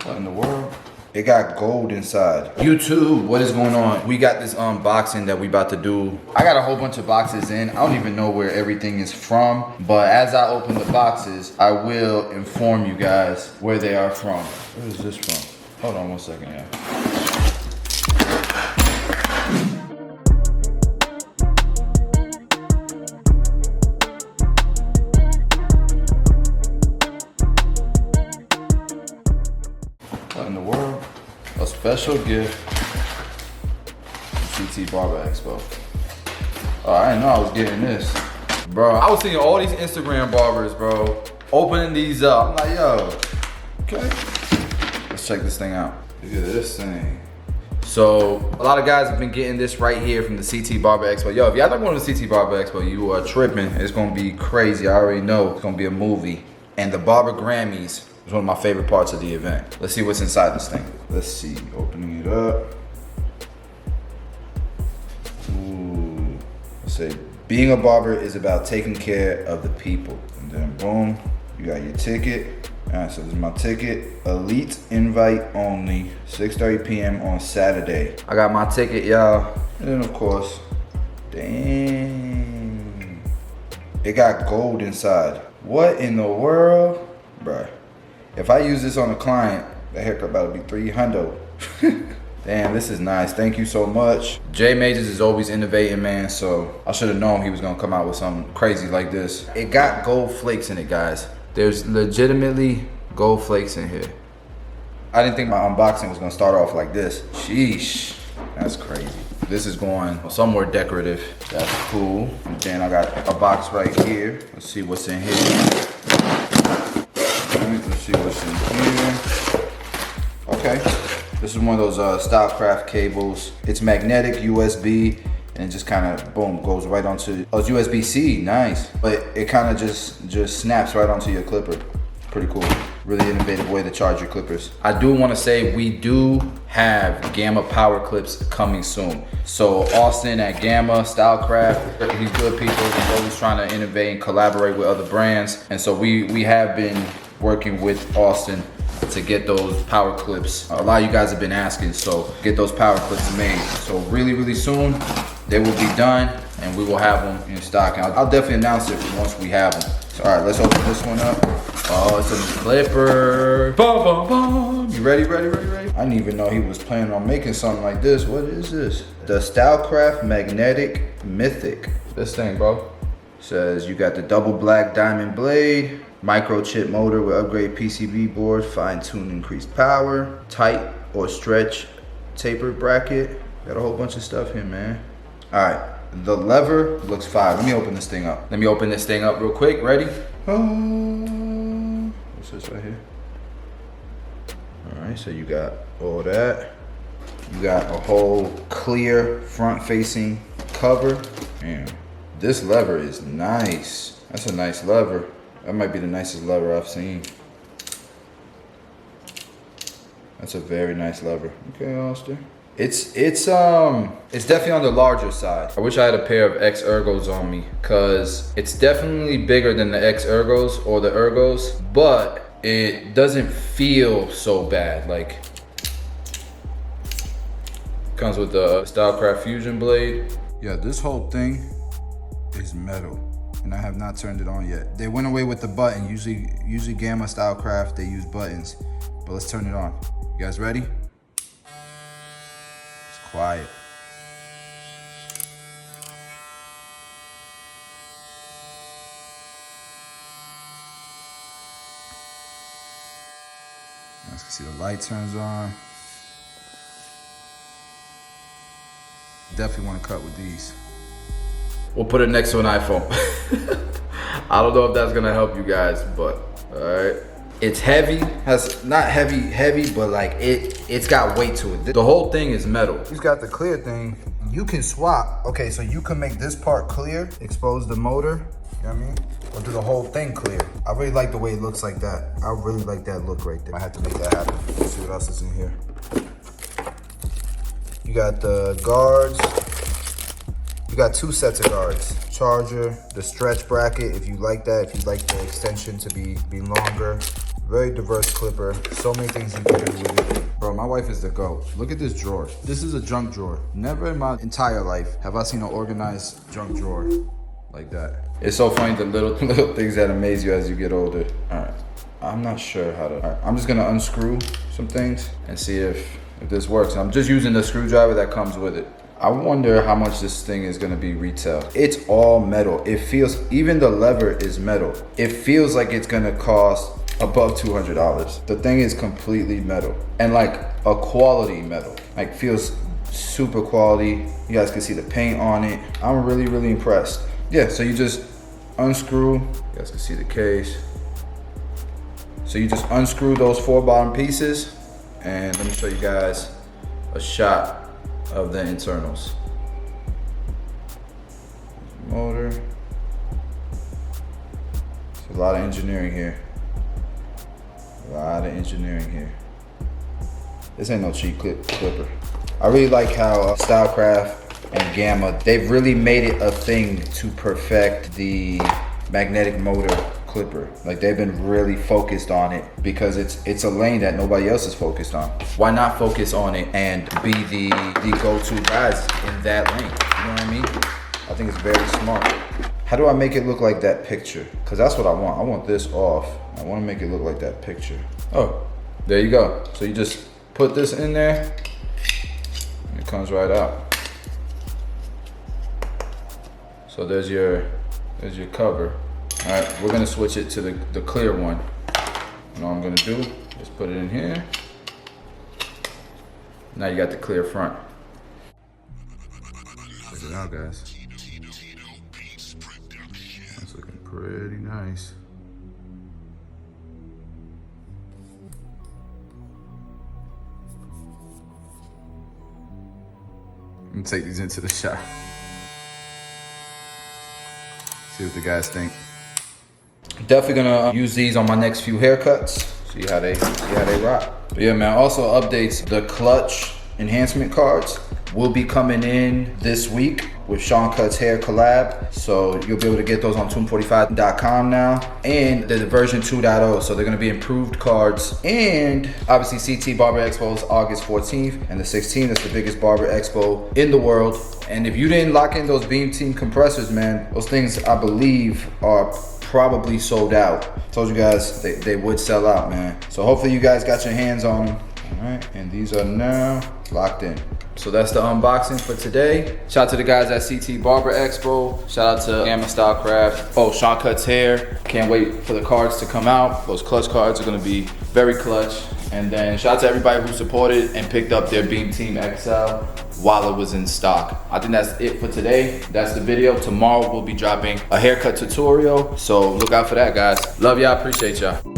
What in the world? It got gold inside. YouTube, what is going on? We got this unboxing that we about to do. I got a whole bunch of boxes in. I don't even know where everything is from, but as I open the boxes, I will inform you guys where they are from. Where is this from? Hold on 1 second, yeah. What in the world? A special gift from CT Barber Expo. Oh, I didn't know I was getting this. Bro, I was seeing all these Instagram barbers, bro, opening these up. I'm like, yo, okay. Let's check this thing out. Look at this thing. So, a lot of guys have been getting this right here from the CT Barber Expo. Yo, if y'all not going to the CT Barber Expo, you are tripping. It's gonna be crazy. I already know it's gonna be a movie. And the Barber Grammys is one of my favorite parts of the event. Let's see what's inside this thing. Let's see, opening it up. Ooh, let's say, being a barber is about taking care of the people. And then boom, you got your ticket. All right, so this is my ticket. Elite invite only, 6:30 p.m. on Saturday. I got my ticket, y'all. And then of course, dang. It got gold inside. What in the world? Bruh, if I use this on a client, the haircut about to be $300. Damn, this is nice. Thank you so much. Jay Majors is always innovating, man, so I should have known he was gonna come out with something crazy like this. It got gold flakes in it, guys. There's legitimately gold flakes in here. I didn't think my unboxing was gonna start off like this. Sheesh, that's crazy. This is going somewhere decorative. That's cool. And then I got a box right here. Let's see what's in here. Let's see what's in here. Okay. This is one of those Stylecraft cables. It's magnetic USB, and it just kind of, boom, goes right onto, oh, it's USB-C, nice. But it kind of just snaps right onto your clipper. Pretty cool. Really innovative way to charge your clippers. I do want to say we do have Gamma power clips coming soon. So Austin at Gamma, Stylecraft, he's good people. He's always trying to innovate and collaborate with other brands. And so we have been working with Austin to get those power clips. A lot of you guys have been asking, so get those power clips made. So really soon, they will be done and we will have them in stock. And I'll definitely announce it once we have them. So, all right, let's open this one up. Oh, it's a clipper. Boom, boom, boom. You ready? I didn't even know he was planning on making something like this. What is this? The Stylecraft Magnetic Mythic. This thing, bro, says you got the double black diamond blade, microchip motor with upgrade PCB board, fine-tune increased power, tight or stretch taper bracket. Got a whole bunch of stuff here, man. All right, the lever looks fire. Let me open this thing up. Real quick. Ready? What's this right here? All right, so you got all that. You got a whole clear front-facing cover. Damn, this lever is nice. That's a nice lever. That might be the nicest lever I've seen. That's a very nice lever. Okay, Austin. It's definitely on the larger side. I wish I had a pair of X Ergos on me, cause it's definitely bigger than the X Ergos or the Ergos, but it doesn't feel so bad. Like, comes with the Stylecraft Fusion blade. Yeah, this whole thing is metal. And I have not turned it on yet. They went away with the button. Usually Gamma Stylecraft, they use buttons. But let's turn it on. You guys ready? It's quiet. As you can see, the light turns on. Definitely want to cut with these. We'll put it next to an iPhone. I don't know if that's gonna help you guys, but all right. It's heavy, not heavy, but like it's got weight to it. The whole thing is metal. He's got the clear thing. You can swap. Okay, so you can make this part clear, expose the motor, you know what I mean? Or do the whole thing clear. I really like the way it looks like that. I really like that look right there. I had to make that happen. Let's see what else is in here. You got the guards. You got two sets of guards. Charger, the stretch bracket, if you like that, if you like the extension to be longer. Very diverse clipper. So many things you can do with it. Bro, my wife is the GOAT. Look at this drawer. This is a junk drawer. Never in my entire life have I seen an organized junk drawer like that. It's so funny, the little things that amaze you as you get older. All right, I'm not sure how to, all right, I'm just gonna unscrew some things and see if this works. I'm just using the screwdriver that comes with it. I wonder how much this thing is gonna be retail. It's all metal. It feels, even the lever is metal. It feels like it's gonna cost above $200. The thing is completely metal and like a quality metal. Like feels super quality. You guys can see the paint on it. I'm really, really impressed. Yeah, so you just unscrew. You guys can see the case. So you just unscrew those 4 bottom pieces, and let me show you guys a shot of the internals. Motor. There's a lot of engineering here. A lot of engineering here. This ain't no cheap clipper. I really like how Stylecraft and Gamma, they've really made it a thing to perfect the magnetic motor clipper. Like they've been really focused on it because it's a lane that nobody else is focused on. Why not focus on it and be the go-to guys in that lane? You know what I mean? I think it's very smart. How do I make it look like that picture? Because that's what I want. I want this off. I want to make it look like that picture. Oh, there you go. So you just put this in there, and it comes right out. So there's your cover. All right, we're gonna switch it to the clear one. And all I'm gonna do, just put it in here. Now you got the clear front. Check it out, guys. That's looking pretty nice. Let me take these into the shop. See what the guys think. Definitely gonna use these on my next few haircuts. See how they rock. But yeah, man, also updates. The clutch enhancement cards will be coming in this week with Sean Cut's hair collab. So you'll be able to get those on tomb45.com now. And they're the version 2.0. So they're gonna be improved cards. And obviously CT Barber Expo is August 14th and the 16th. That's the biggest Barber Expo in the world. And if you didn't lock in those Beam Team compressors, man, those things I believe are probably sold out. Told you guys they would sell out, man. So hopefully you guys got your hands on them. All right, and these are now locked in. So that's the unboxing for today. Shout out to the guys at CT Barber Expo. Shout out to Gamma Stylecraft. Oh, Sean Cut's hair. Can't wait for the cards to come out. Those clutch cards are gonna be very clutch. And then shout out to everybody who supported and picked up their Beam Team XL while it was in stock. I think that's it for today. That's the video. Tomorrow we'll be dropping a haircut tutorial. So look out for that, guys. Love y'all, appreciate y'all.